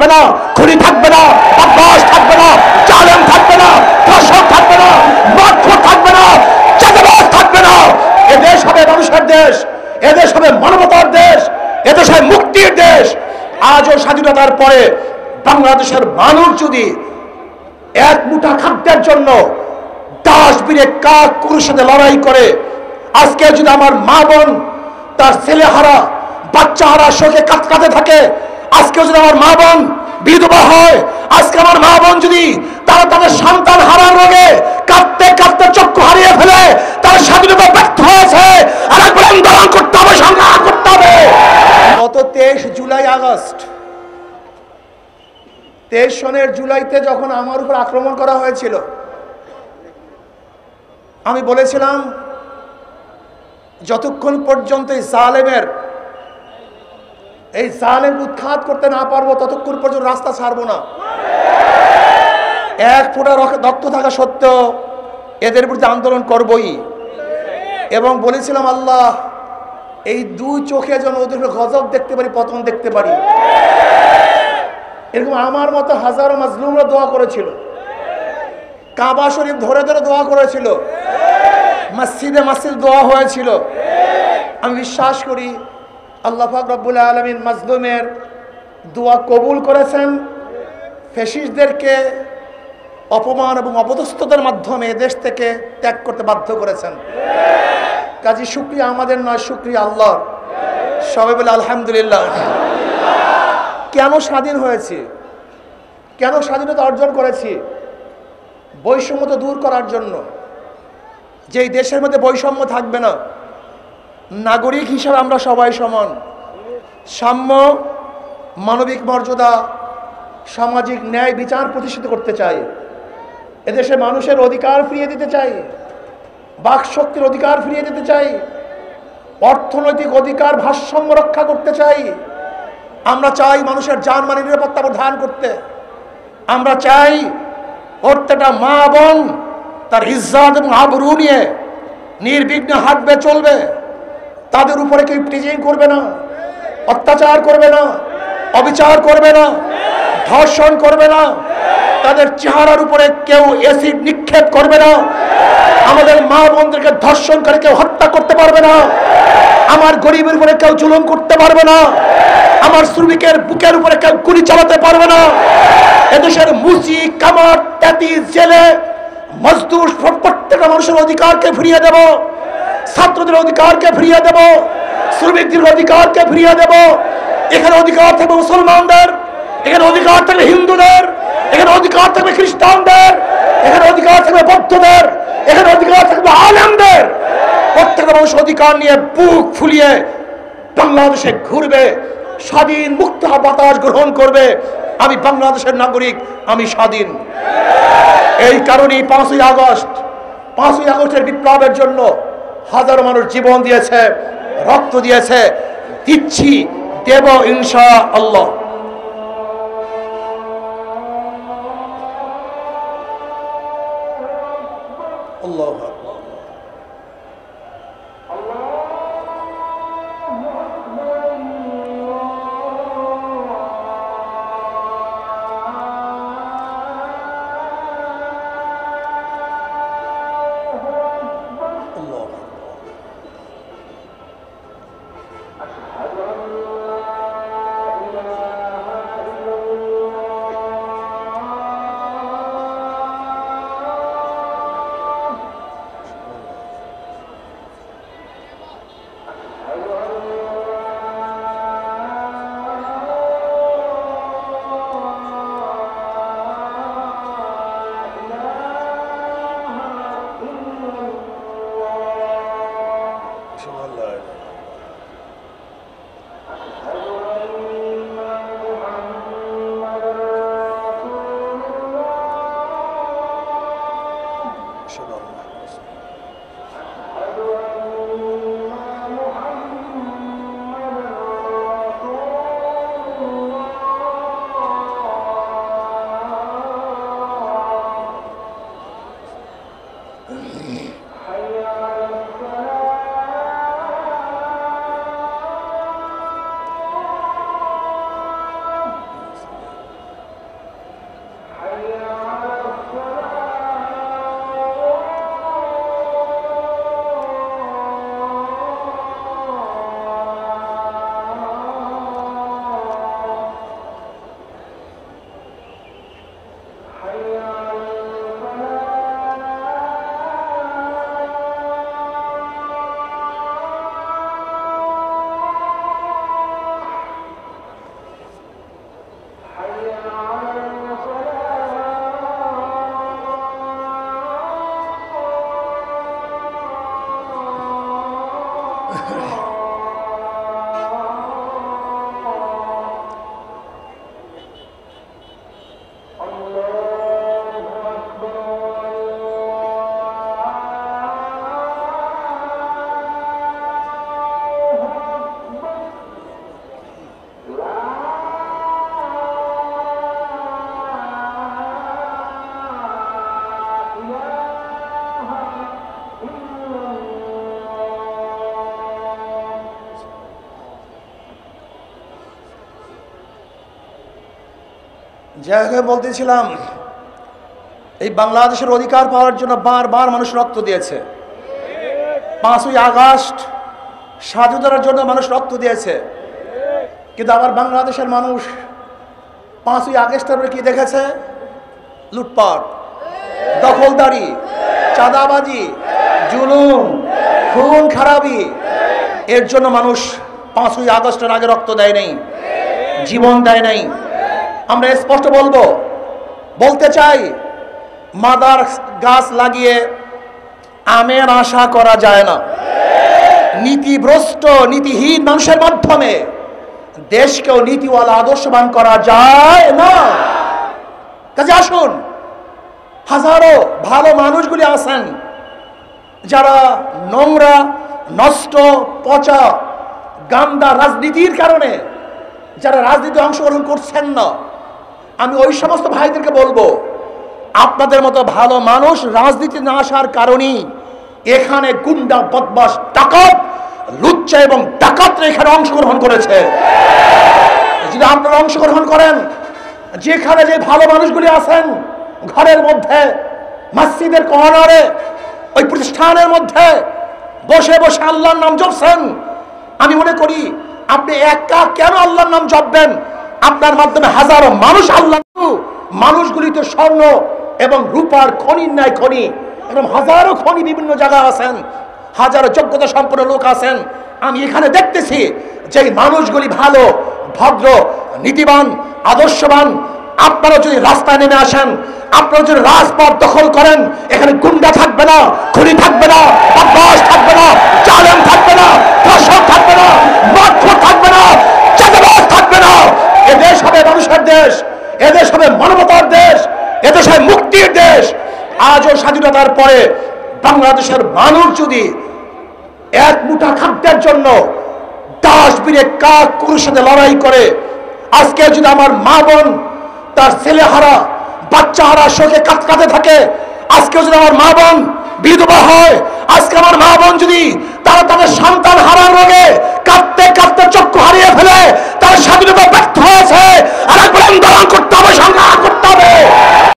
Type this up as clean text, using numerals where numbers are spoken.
থাকবে না, খুনি থাকবে না, বদমাশ থাকবে না, জালেম থাকবে না, ধর্ষক থাকবে না, মারধর থাকবে না, চাঁদাবাজ থাকবে না। এদেশ হবে মানুষের দেশ, এদেশ হবে মানবতার দেশ, এদেশ হবে মুক্তির দেশ। আজও স্বাধীনতার পরে বাংলাদেশের মানুষ যদি এক মুঠা খাদ্যের জন্য ডাস্টবিনে কাক কুকুরের সাথে লড়াই করে, আজকে যদি আমার মা বোন তার ছেলে হারা বাচ্চা হারা শোকে কাঁদতে থাকে, আজকে যদি আমার মা বোন বিধবা হয়, আজকে আমার মা বোন যদি তারা তাদের সন্তান হারার রোগে কাঁদতে কাঁদতে চক্ষু হারিয়ে ফেলে, তার স্বাধীনতা ব্যর্থ হয়েছে, আর একবার আন্দোলন করতে হবে, সংগ্রাম করতে হবে। গত 23 জুলাই আগস্ট 23 সনের জুলাইতে যখন আমার উপর আক্রমণ করা হয়েছিল, আমি বলেছিলাম যতক্ষণ পর্যন্ত এই জালেম উৎখাত করতে না পারবো ততক্ষণ পর্যন্ত রাস্তা ছাড়বো না। এক ফোঁটা রক্ত থাকা সত্ত্বেও এদের বিরুদ্ধে আন্দোলন করবই। এবং বলেছিলাম আল্লাহ এই দুই চোখে যেন ওদের গজব দেখতে পারি, পতন দেখতে পারি। এরকম আমার মতো হাজারো মাজলুমরা দোয়া করেছিল, কাবা শরীফ ধরে ধরে দোয়া করেছিল, মসজিদে মসজিদ দোয়া হয়েছিল। আমি বিশ্বাস করি আল্লাহ পাক রব্বুল আলামিন মাজলুমের দোয়া কবুল করেছেন, ফ্যাসিস্টদেরকে অপমান এবং অপদস্থতার মাধ্যমে দেশ থেকে ত্যাগ করতে বাধ্য করেছেন। কাজী শুকরিয়া আমাদের নয়, শুকরিয়া আল্লাহর। সবাই বলে আলহামদুলিল্লাহ। কেন স্বাধীন হয়েছি, কেন স্বাধীনতা অর্জন করেছি? বৈষম্য দূর করার জন্য। যেই দেশের মধ্যে বৈষম্য থাকবে না, নাগরিক হিসাবে আমরা সবাই সমান, সাম্য, মানবিক মর্যাদা, সামাজিক ন্যায় বিচার প্রতিষ্ঠিত করতে চাই। এদেশে মানুষের অধিকার ফিরিয়ে দিতে চাই, বাক শক্তির অধিকার ফিরিয়ে দিতে চাই, অর্থনৈতিক অধিকার ভারসাম্য রক্ষা করতে চাই। আমরা চাই মানুষের জানমালের নিরাপত্তা প্রদান করতে। আমরা চাই প্রত্যেকটা মা বোন তার ইজ্জত এবং আবরু নিয়ে নির্বিঘ্নে হাঁটবে, চলবে। তাদের উপরে কেউ টিজিং করবে না, অত্যাচার করবে না, অবিচার করবে না, ধর্ষণ করবে না, তাদের চেহারার উপরে কেউ অ্যাসিড নিক্ষেপ করবে না, আমাদের মা বোনদেরকে ধর্ষণ করে কেউ হত্যা করতে পারবে না, আমার গরিবের উপরে কেউ জুলুম করতে পারবে না, আমার শ্রমিকের বুকের উপরে কেউ গুলি চালাতে পারবে না। এদেশের মুচি, কামার, তাঁতি, জেলে, মজদুর প্রত্যেকটা মানুষের অধিকারকে ফিরিয়ে দেব, ছাত্রদের অধিকারকে ফিরিয়ে দেব, শ্রমিকদের অধিকারকে ফিরিয়ে দেব। এখানে অধিকার থাকবে মুসলমানদের, এখানে অধিকার থাকবে হিন্দুদের, এখানে অধিকার থাকবে খ্রিস্টানদের, এখানে অধিকার থাকবে বৌদ্ধদের, এখানে অধিকার থাকবে আলেমদের। প্রত্যেকটা মানুষ অধিকার নিয়ে বুক ফুলিয়ে বাংলাদেশে ঘুরবে, স্বাধীন মুক্ত বাতাস গ্রহণ করবে। আমি বাংলাদেশের নাগরিক, আমি স্বাধীন। এই কারণেই 5ই আগস্টের বিপ্লবের জন্য হাজারো মানুষ জীবন দিয়েছে, রক্ত দিয়েছে, দিচ্ছি, দেব ইনশাআল্লাহ। আল্লাহু আকবার। জায়গায় বলতেছিলাম, এই বাংলাদেশের অধিকার পাওয়ার জন্য বারবার মানুষ রক্ত দিয়েছে। 5ই আগস্ট স্বাধীনতার জন্য মানুষ রক্ত দিয়েছে, কিন্তু আবার বাংলাদেশের মানুষ 5ই আগস্টের কি দেখেছে? লুটপাট, দখলদারি, চাঁদাবাজি, জুলুম, খুন খারাপি। এর জন্য মানুষ 5ই আগস্টের আগে রক্ত দেয় নাই, জীবন দেয় নাই। আমরা স্পষ্ট বলতে চাই, মাদার গাছ লাগিয়ে আমের আশা করা যায় না। নীতিভ্রষ্ট নীতিহীন মানুষের মাধ্যমে দেশকেও নীতিওয়ালা আদর্শবান করা যায় না। কাজে আসুন, হাজারো ভালো মানুষগুলি আছেন যারা নোংরা, নষ্ট, পচা, গান্দা রাজনীতির কারণে যারা রাজনীতি অংশগ্রহণ করছেন না, আমি ওই সমস্ত ভাইদেরকে বলবো, আপনাদের মতো ভালো মানুষ রাজনীতি না আসার কারণেই এখানে গুন্ডা, বদমাশ, ডাকাত, লুচ্চা এবং ডাকাতরা এখানে অংশগ্রহণ করেছে। যদি আপনারা অংশগ্রহণ করেন, যেখানে যে ভালো মানুষগুলি আছেন, ঘরের মধ্যে, মসজিদের কর্নারে, ওই প্রতিষ্ঠানের মধ্যে বসে বসে আল্লাহর নাম জপছেন, আমি মনে করি আপনি একা কেন আল্লাহর নাম জপবেন? আপনার মাধ্যমে হাজারো মানুষ আল্লাহ, মানুষগুলি তো স্বর্ণ এবং রূপার খনির ন্যায় খনি, এরকম হাজারো খনি বিভিন্ন জায়গায় আছেন, হাজারো যোগ্যতা সম্পন্ন লোক আছেন। আমি এখানে দেখতেছি যে মানুষগুলি ভালো, ভদ্র, নীতিবান, আদর্শবান। আপনারা যদি রাস্তায় নেমে আসেন, আপনারা যদি রাজপথ দখল করেন, এখানে গুন্ডা থাকবে না, খুনি থাকবে না, বদমাশ থাকবে না, জালেম থাকবে না, ধর্ষক থাকবে না, মারধর থাকবে না, চাঁদাবাজ থাকবে না। এদেশ হবে মানুষের দেশ, এদেশ হবে মানবতার দেশ, এদেশ হবে মুক্তির দেশ। আজও স্বাধীনতার পরে বাংলাদেশের মানুষ যদি এক মুঠা খাদ্যের জন্য ডাস্টবিনে কাক কুকুরের সাথে লড়াই করে, আজকে যদি আমার মা বোন তার ছেলে হারা, বাচ্চা হারা শোকে কাঁদতে থাকে, আজকে যদি আমার মা বোন বিধবা হয়, আজকে আমার মা বোন যদি তারা তাদের সন্তান হারার রোগে কাঁদতে কাঁদতে চক্ষু হারিয়ে ফেলে, তার স্বাধীনতা ব্যর্থ